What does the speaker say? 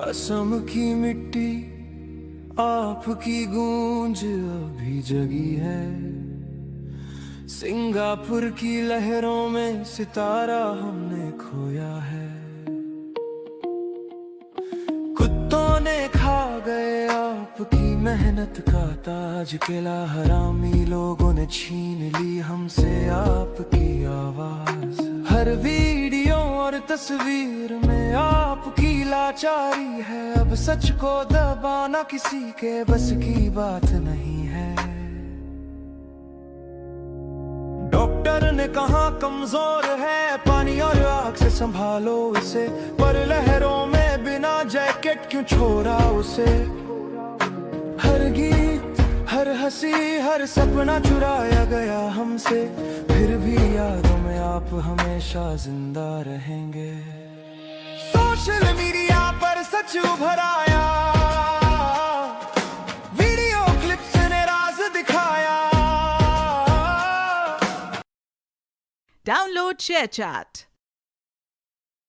असम की मिट्टी आपकी गूंज अभी जगी है। सिंगापुर की लहरों में सितारा हमने खोया है। कुत्तों ने खा गए आपकी मेहनत का ताज, किला हरामी लोगों ने छीन ली हमसे आपकी आवाज। हर वीडियो और तस्वीर में आपकी लाचारी है। अब सच को दबाना किसी के बस की बात नहीं है। डॉक्टर ने कहा कमजोर है, पानी और आग से संभालो इसे, पर लहरों में बिना जैकेट क्यों छोड़ा उसे। हर गीत, हर हंसी, हर सपना चुराया गया हमसे, फिर भी यादों में आप हमेशा जिंदा रहेंगे। सोशल मीडिया पर सच उभर आया, वीडियो क्लिप्स ने राज दिखाया। Download ShareChat.